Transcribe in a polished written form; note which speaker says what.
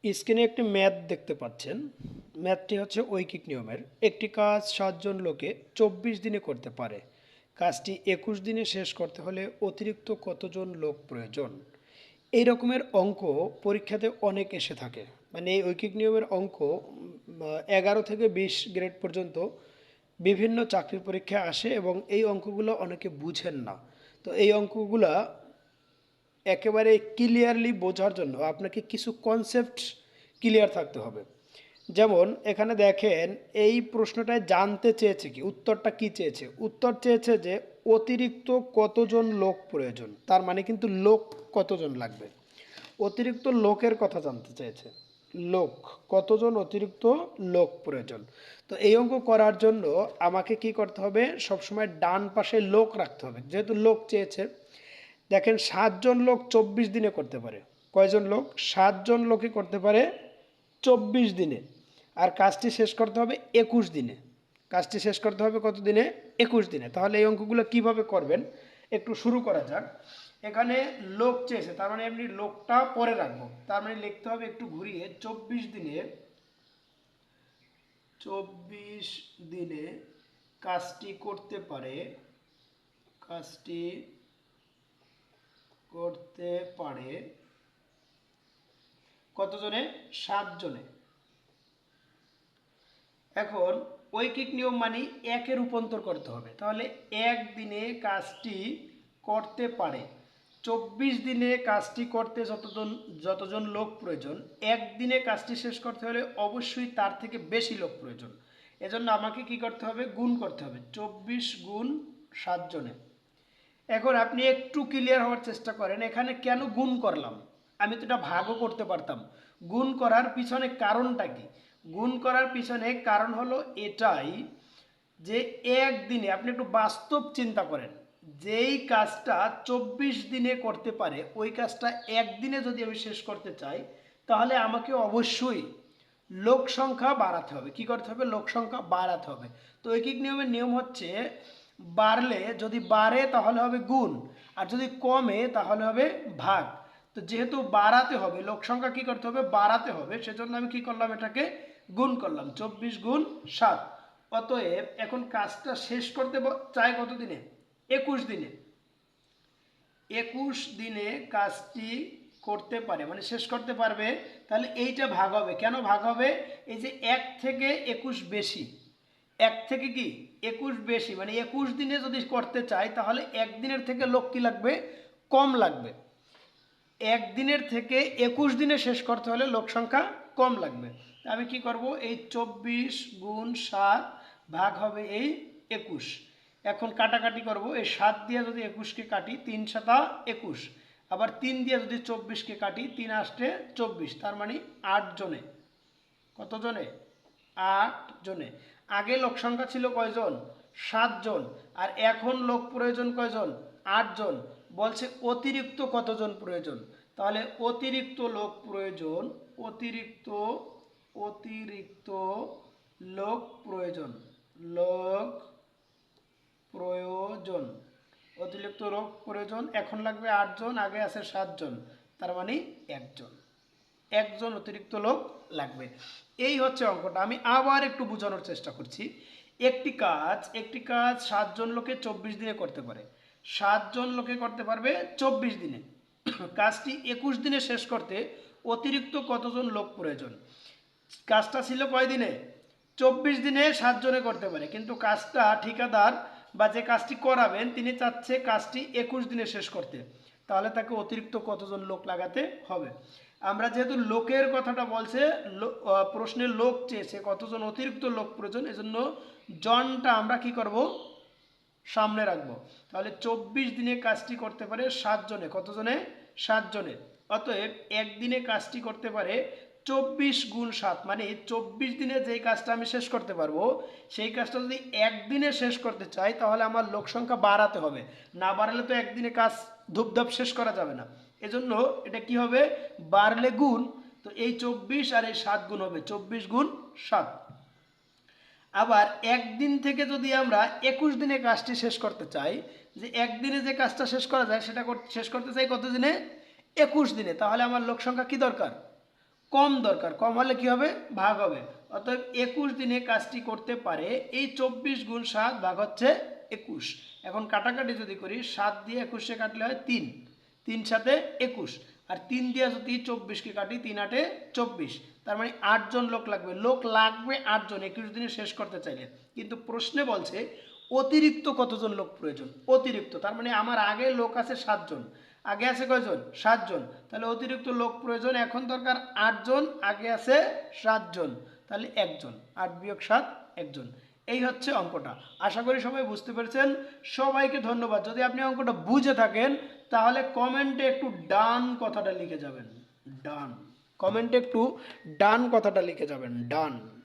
Speaker 1: স্ক্রিনে একটি ম্যাথ দেখতে পাচ্ছেন। ম্যাথটি হচ্ছে ঐকিক নিয়মের। একটি কাজ 7 জন লোকে 24 দিনে করতে পারে। কাজটি 21 দিনে শেষ করতে হলে অতিরিক্ত কতজন লোক প্রয়োজন? এই রকমের অঙ্ক পরীক্ষাতে অনেক এসে থাকে। মানে এই ঐকিক নিয়মের অঙ্ক 11 থেকে 20 গ্রেড পর্যন্ত বিভিন্ন চাকরির পরীক্ষায় আসে এবং এই অঙ্কগুলো অনেকে বুঝেন না। তো এই অঙ্কগুলা একেবারে ক্লিয়ারলি বোঝার জন্য আপনাকে কিছু কনসেপ্ট ক্লিয়ার থাকতে হবে। যেমন এখানে দেখেন, এই প্রশ্নটায় জানতে চেয়েছে কি, উত্তরটা কি চেয়েছে? উত্তর চেয়েছে যে অতিরিক্ত কতজন লোক প্রয়োজন। তার মানে কিন্তু লোক কতজন লাগবে, অতিরিক্ত লোকের কথা জানতে চেয়েছে। লোক কতজন, অতিরিক্ত লোক প্রয়োজন। তো এই অঙ্ক করার জন্য আমাকে কি করতে হবে? সবসময় ডান পাশে লোক রাখতে হবে, যেহেতু লোক চেয়েছে। দেখেন 7 জন লোক 24 দিনে করতে পারে। কয়জন লোক? 7 জন লোকই করতে পারে 24 দিনে। আর কাজটি শেষ করতে হবে 21 দিনে। কাজটি শেষ করতে হবে কত দিনে? 21 দিনে। তাহলে এই অঙ্কগুলো কিভাবে করবেন একটু শুরু করা যাক। এখানে লোক চেয়েছে, তার মানে এমনি লোকটা পরে রাখবো। তার মানে লিখতে হবে একটু ঘুরিয়ে 24 দিনে, 24 দিনে কাজটি করতে পারে, কাজটি করতে পারে কতজনে? 7 জনে। এখন ঐকিক নিয়ম মানি একে রূপান্তর করতে হবে। তাহলে একদিনে কাজটি করতে পারে, 24 দিনে কাজটি করতে যতজন লোক প্রয়োজন, একদিনে কাজটি শেষ করতে হলে অবশ্যই তার থেকে বেশি লোক প্রয়োজন। এজন্য আমাকে কি করতে হবে? গুণ করতে হবে 24 গুণ 7 জনে। এখন আপনি একটু ক্লিয়ার হওয়ার চেষ্টা করেন, এখানে কেন গুণ করলাম? আমি তো এটা ভাগও করতে পারতাম। গুণ করার পিছনে কারণটা কি? গুণ করার পিছনে কারণ হলো এটাই যে একদিনে আপনি একটু বাস্তব চিন্তা করেন, যেই কাজটা 24 দিনে করতে পারে ওই কাজটা একদিনে যদি আমি শেষ করতে চাই, তাহলে আমাকে অবশ্যই লোক সংখ্যা বাড়াতে হবে। কি করতে হবে? লোক সংখ্যা বাড়াতে হবে। তো ঐকিক নিয়মের নিয়ম হচ্ছে বাড়লে, যদি বাড়ে তাহলে হবে গুণ, আর যদি কমে তাহলে হবে ভাগ। তো যেহেতু বাড়াতে হবে, লোক সংখ্যা কি করতে হবে? বাড়াতে হবে, সেজন্য আমি কি করলাম? এটাকে গুণ করলাম 24 গুণ 7। অতএব এখন কাজটা শেষ করতে চাই কত দিনে? 21 দিনে। 21 দিনে কাজটি করতে পারে মানে শেষ করতে পারবে। তাহলে এইটা ভাগ হবে। কেন ভাগ হবে? এই যে 1 থেকে 21 বেশি, 1 থেকে কি 21 বেশি, মানে 21 দিনে যদি করতে চাই তাহলে একদিনের থেকে লোক কি লাগবে? কম লাগবে। একদিনের থেকে 21 দিনে শেষ করতে হলে লোক সংখ্যা কম লাগবে। আমি কি করব? এই 24 গুণ 7 ভাগ হবে এই 21। এখন কাটাকাটি করব, এই 7 দিয়ে যদি 21কে কাটি 3 7 21, আবার 3 দিয়ে যদি 24কে কাটি 3 8 24, তার মানে 8 জনে। কত জনে? 8 জনে। আগে লোক সংখ্যা ছিল কয়জন? 7 জন। আর এখন লোক প্রয়োজন কয়জন? 8 জন। বলছে অতিরিক্ত কতজন প্রয়োজন? তাহলে অতিরিক্ত লোক প্রয়োজন, অতিরিক্ত অতিরিক্ত লোক প্রয়োজন, লোক প্রয়োজন, অতিরিক্ত লোক প্রয়োজন। এখন লাগবে 8 জন, আগে আছে 7 জন, তার মানে 1 জন। 1 জন অতিরিক্ত লোক লাগবে। এই হচ্ছে অঙ্কটা। আমি আবার একটু বোঝানোর চেষ্টা করছি। একটি কাজ 7 জন লোকে 24 দিনে করতে পারে। 7 জন লোকে করতে পারবে 24 দিনে। কাজটি 21 দিনে শেষ করতে অতিরিক্ত কতজন লোক প্রয়োজন? কাজটা ছিল কয় দিনে? 24 দিনে 7 জনে করতে পারে, কিন্তু কাজটা ঠিকাদার বা যে কাজটি করাবেন তিনি চাচ্ছে কাজটি 21 দিনে শেষ করতে। তাহলে তাকে অতিরিক্ত কতজন লোক লাগাতে হবে? আমরা যেহেতু লোকের কথাটা বলছে, প্রশ্নে লোক চেয়েছে, কতজন অতিরিক্ত লোক প্রয়োজন, এজন্য জনটা আমরা কি করব? সামনে রাখবো। তাহলে 24 দিনে কাজটি করতে পারে 7 জনে। কতজনে? 7 জনে। অতএব একদিনে কাজটি করতে পারে 24 গুণ 7, মানে 24 দিনে যেই কাজটা আমি শেষ করতে পারবো সেই কাজটা যদি একদিনে শেষ করতে চাই তাহলে আমার লোক সংখ্যা বাড়াতে হবে। না বাড়ালে তো একদিনে কাজ ধুপধাপ শেষ করা যাবে না। এজন্য এটা কি হবে? বাড়লে গুণ। তো এই 24 আর এই 7 গুণ হবে 24 গুণ 7। আবার একদিন থেকে যদি আমরা 21 দিনে কাজটি শেষ করতে চাই, যে একদিনে যে কাজটা শেষ করা যায় সেটা শেষ করতে চাই কত দিনে? 21 দিনে। তাহলে আমার লোক সংখ্যা কি দরকার? কম দরকার, কম হলে কি হবে, ভাগ হবে। অতএব 21 দিনে কাজটি করতে পারে, এই 24 গুণ 7 ভাগ হচ্ছে 21। এখন কাটাকাটি যদি করি, 7 দিয়ে 21-এ কাটলে হয় 3, 3 সাথে 21, আর 3 দিয়ে যদি 24-কে কাটি, 3 আটে 24, তার মানে 8 জন লোক লাগবে। লোক লাগবে 8 জন 21 দিনে শেষ করতে চাইলে। কিন্তু প্রশ্নে বলছে অতিরিক্ত কতজন লোক প্রয়োজন, অতিরিক্ত, তার মানে আমার আগে লোক আছে 7 জন, আগে আছে কয়জন, 7 জন, তাহলে অতিরিক্ত লোক প্রয়োজন, এখন দরকার 8 জন, আগে আছে 7 জন, তাহলে 1 জন, 8 বিয়োগ 7 1 জন। এই হচ্ছে অঙ্কটা। আশা করি সবাই বুঝতে পেরেছেন। সবাইকে ধন্যবাদ। যদি আপনি অঙ্কটা বুঝে থাকেন তাহলে কমেন্টে একটু ডান কথাটা লিখে যাবেন, ডান, কমেন্টে একটু ডান কথাটা লিখে যাবেন, ডান।